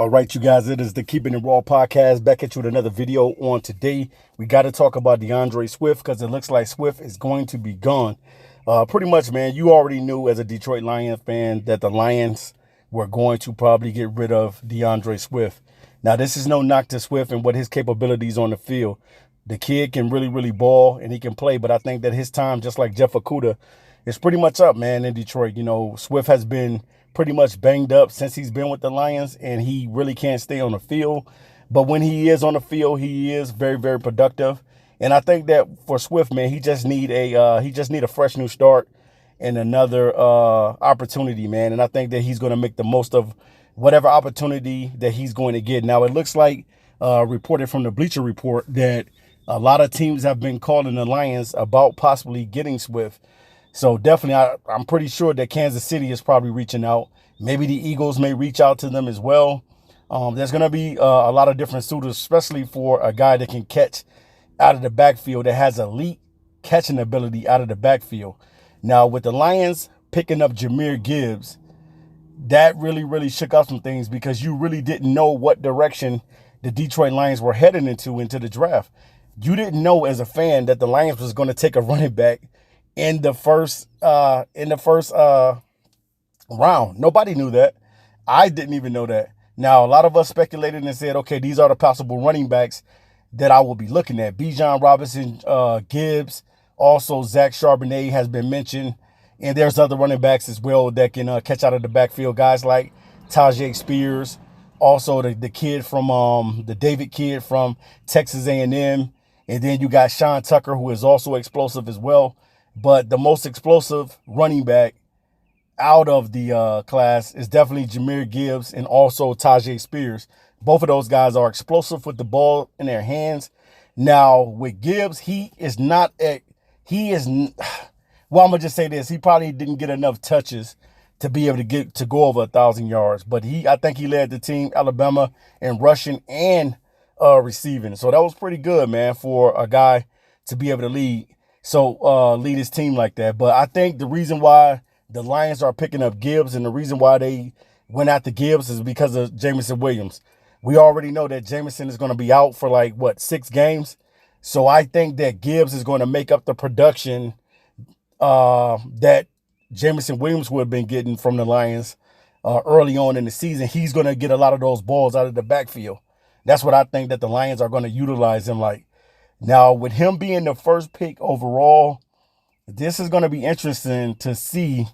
All right, you guys, it is the Keeping It Raw podcast back at you with another video on today. We got to talk about AndreSwift because it looks like Swift is going to be gone. Pretty much, man, you already knew as a Detroit Lions fan that the Lions were going to probably get rid of AndreSwift. Now, this is no knock to Swift and what his capabilities on the field. The kid can really ball and he can play, but I think that his time, just like Jeff Okudah, is pretty much up, man, in Detroit. You know, Swift has been pretty much banged up since he's been with the Lions, and he really can't stay on the field. But when he is on the field, he is very productive. And I think that for Swift, man, he just need a fresh new start and another opportunity, man. And I think that he's going to make the most of whatever opportunity that he's going to get. Now, it looks like reported from the Bleacher Report that a lot of teams have been calling the Lions about possibly getting Swift. So definitely, I'm pretty sure that Kansas City is probably reaching out. Maybe the Eagles may reach out to them as well. There's going to be a lot of different suitors, especially for a guy that can catch out of the backfield, that has elite catching ability out of the backfield. Now, with the Lions picking up Jahmyr Gibbs, that really shook up some things because you really didn't know what direction the Detroit Lions were heading into the draft. You didn't know as a fan that the Lions was going to take a running back in the first round. Nobody knew that. I didn't even know that. Now, a lot of us speculated and said, okay, these are the possible running backs that I will be looking at. Bijan Robinson, Gibbs, also Zach Charbonnet has been mentioned. And there's other running backs as well that can catch out of the backfield. Guys like Tajay Spears, also the kid from the David kid from Texas A&M. And then you got Sean Tucker, who is also explosive as well. But the most explosive running back out of the class is definitely Jahmyr Gibbs and also Tajay Spears. Both of those guys are explosive with the ball in their hands. Now, with Gibbs, well, I'm going to just say this. He probably didn't get enough touches to be able to go over 1,000 yards. But I think he led the team, Alabama, in rushing and receiving. So that was pretty good, man, for a guy to be able to lead his team like that. But I think the reason why the Lions are picking up Gibbs and the reason why they went after Gibbs is because of Jameson Williams. We already know that Jameson is going to be out for 6 games. So I think that Gibbs is going to make up the production that Jameson Williams would have been getting from the Lions early on in the season. He's going to get a lot of those balls out of the backfield. That's what I think that the Lions are going to utilize him like. Now, with him being the first pick overall, this is going to be interesting to see.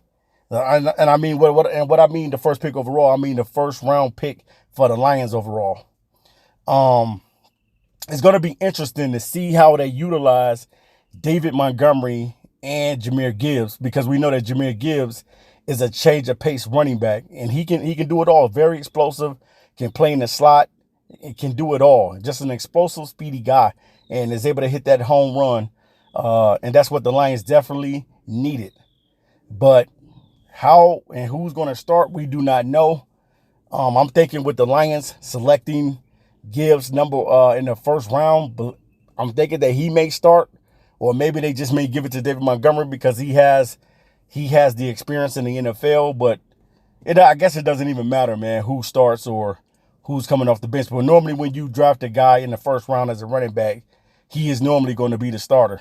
And I mean, what I mean the first pick overall, I mean the first round pick for the Lions overall. It's going to be interesting to see how they utilize David Montgomery and Jahmyr Gibbs, because we know that Jahmyr Gibbs is a change of pace running back, and he can do it all. Very explosive, can play in the slot, and can do it all. Just an explosive, speedy guy, and is able to hit that home run. And that's what the Lions definitely needed. But how and who's going to start, we do not know. I'm thinking with the Lions selecting Gibbs in the first round, but I'm thinking that he may start, or maybe they just may give it to David Montgomery because he has the experience in the NFL. But I guess it doesn't even matter, man, who starts or who's coming off the bench. But normally when you draft a guy in the first round as a running back, he is normally going to be the starter.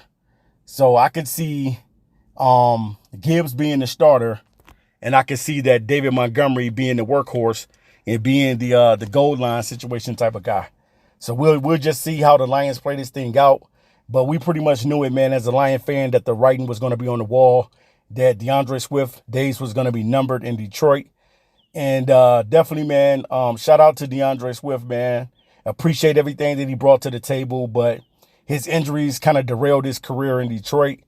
So I could see Gibbs being the starter, and I could see that David Montgomery being the workhorse and being the goal line situation type of guy. So we'll just see how the Lions play this thing out. But we pretty much knew it, man, as a Lion fan, that the writing was going to be on the wall, that AndreSwift days was going to be numbered in Detroit. And definitely, man, shout out to AndreSwift, man. Appreciate everything that he brought to the table, but his injuries kind of derailed his career in Detroit.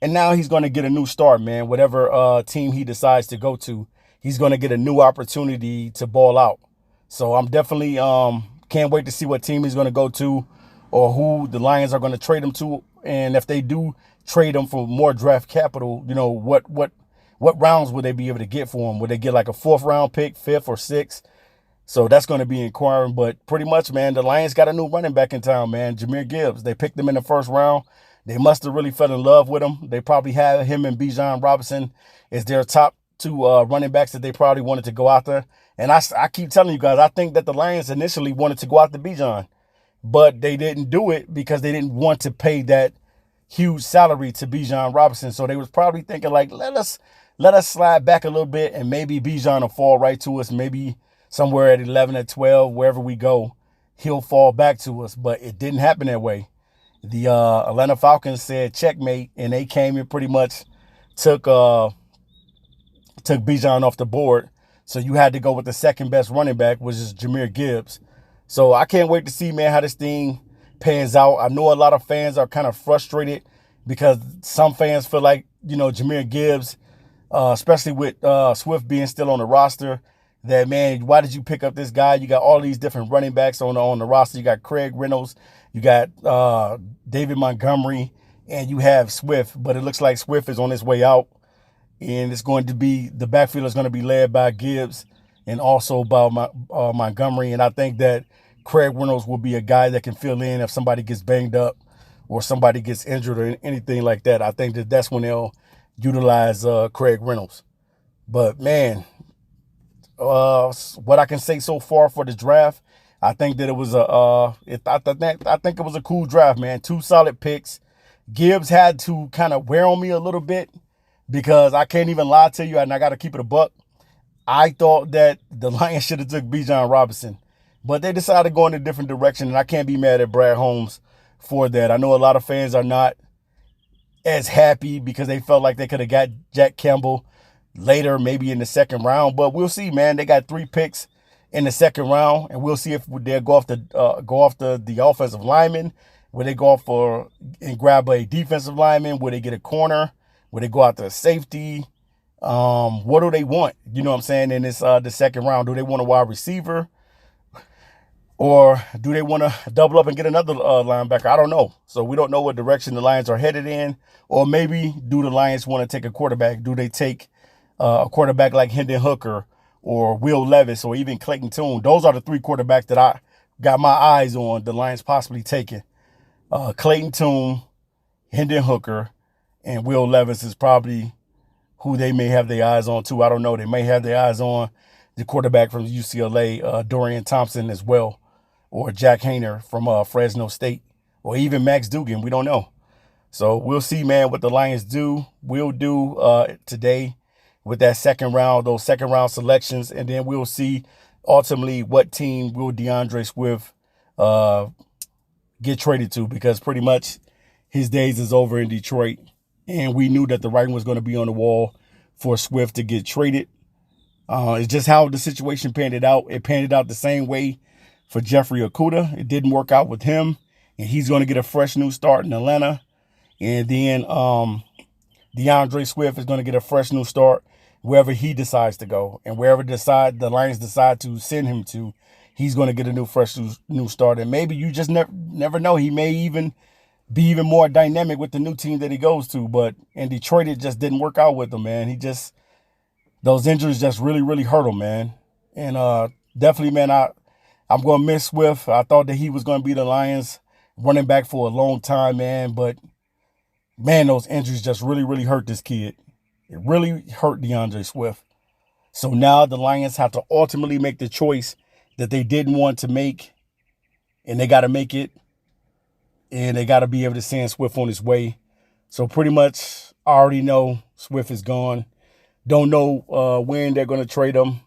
And now he's going to get a new start, man. Whatever team he decides to go to, he's going to get a new opportunity to ball out. So I'm definitely can't wait to see what team he's going to go to, or who the Lions are going to trade him to. And if they do trade him for more draft capital, you know, what what rounds would they be able to get for him? Would they get like a 4th round pick, 5th or 6th? So that's going to be inquiring. But pretty much, man, the Lions got a new running back in town, man, Jahmyr Gibbs. They picked him in the 1st round. They must have really fell in love with him. They probably had him and Bijan Robinson as their top 2 running backs that they probably wanted to go after. And I keep telling you guys, I think that the Lions initially wanted to go after Bijan, but they didn't do it because they didn't want to pay that huge salary to Bijan Robinson. So they was probably thinking like, let us slide back a little bit and maybe Bijan will fall right to us. Maybe somewhere at 11 or 12, wherever we go, he'll fall back to us. But it didn't happen that way. The Atlanta Falcons said checkmate, and they came and pretty much took Bijan off the board. So you had to go with the 2nd best running back, which is Jahmyr Gibbs. So I can't wait to see, man, how this thing pans out. I know a lot of fans are kind of frustrated because some fans feel like, Jahmyr Gibbs, especially with Swift being still on the roster, that, man, why did you pick up this guy? You got all these different running backs on the roster. You got Craig Reynolds, you got David Montgomery, and you have Swift. But it looks like Swift is on his way out, and it's going to be, the backfield is going to be led by Gibbs and also by Montgomery. And I think that Craig Reynolds will be a guy that can fill in if somebody gets banged up or somebody gets injured or anything like that. I think that that's when they'll utilize Craig Reynolds. But, man, what I can say so far for the draft, I think that it was I think it was a cool draft, man. 2 solid picks. Gibbs had to kind of wear on me a little bit because I can't even lie to you, and I got to keep it a buck. I thought that the Lions should have took Bijan Robinson, but they decided to go in a different direction, and I can't be mad at Brad Holmes for that. I know a lot of fans are not as happy because they felt like they could have got Jack Campbell later, maybe in the 2nd round, but we'll see, man. They got 3 picks in the 2nd round, and we'll see if they'll go off the offensive lineman. Will they go off and grab a defensive lineman? Will they get a corner? Will they go after a safety? What do they want? You know what I'm saying? In this the 2nd round, do they want a wide receiver, or do they want to double up and get another linebacker? I don't know. So we don't know what direction the Lions are headed in, or maybe do the Lions want to take a quarterback? Do they take a quarterback like Hendon Hooker or Will Levis or even Clayton Tune? Those are the 3 quarterbacks that I got my eyes on the Lions possibly taking. Clayton Tune, Hendon Hooker, and Will Levis is probably who they may have their eyes on too. I don't know. They may have their eyes on the quarterback from UCLA, Dorian Thompson as well, or Jack Hayner from Fresno State, or even Max Dugan. We don't know. So we'll see, man, what the Lions will do today with that 2nd round, those 2nd round selections. And then we'll see ultimately what team will AndreSwift get traded to, because pretty much his days is over in Detroit. And we knew that the writing was going to be on the wall for Swift to get traded. It's just how the situation panned out. It panned out the same way for Jeffrey Okudah. It didn't work out with him, and he's going to get a fresh new start in Atlanta. And then AndreSwift is going to get a fresh new start wherever he decides to go, and wherever the Lions decide to send him to, he's going to get a fresh new start. And maybe you just never know. He may even be even more dynamic with the new team that he goes to. But in Detroit, it just didn't work out with him, man. Those injuries just really, really hurt him, man. And definitely, man, I'm going to miss Swift. I thought that he was going to be the Lions running back for a long time, man. But, man, those injuries just really, really hurt this kid. It really hurt AndreSwift. So now the Lions have to ultimately make the choice that they didn't want to make, and they got to make it. And they got to be able to send Swift on his way. So pretty much I already know Swift is gone. Don't know when they're going to trade him.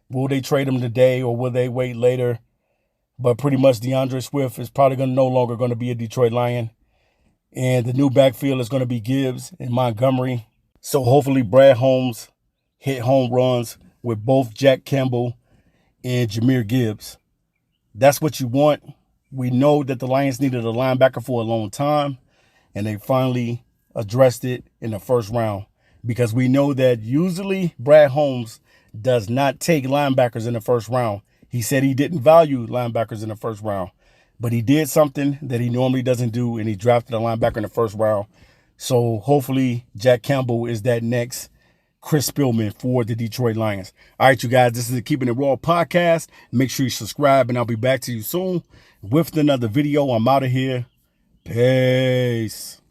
Will they trade him today, or will they wait later? But pretty much AndreSwift is probably no longer going to be a Detroit Lion. And the new backfield is going to be Gibbs and Montgomery. So hopefully Brad Holmes hit home runs with both Jack Campbell and Jahmyr Gibbs. That's what you want. We know that the Lions needed a linebacker for a long time, and they finally addressed it in the 1st round, because we know that usually Brad Holmes does not take linebackers in the 1st round. He said he didn't value linebackers in the 1st round, but he did something that he normally doesn't do, and he drafted a linebacker in the 1st round. So hopefully Jack Campbell is that next Chris Spielman for the Detroit Lions. All right, you guys, this is the Keeping It Raw podcast. Make sure you subscribe, and I'll be back to you soon with another video. I'm out of here. Peace.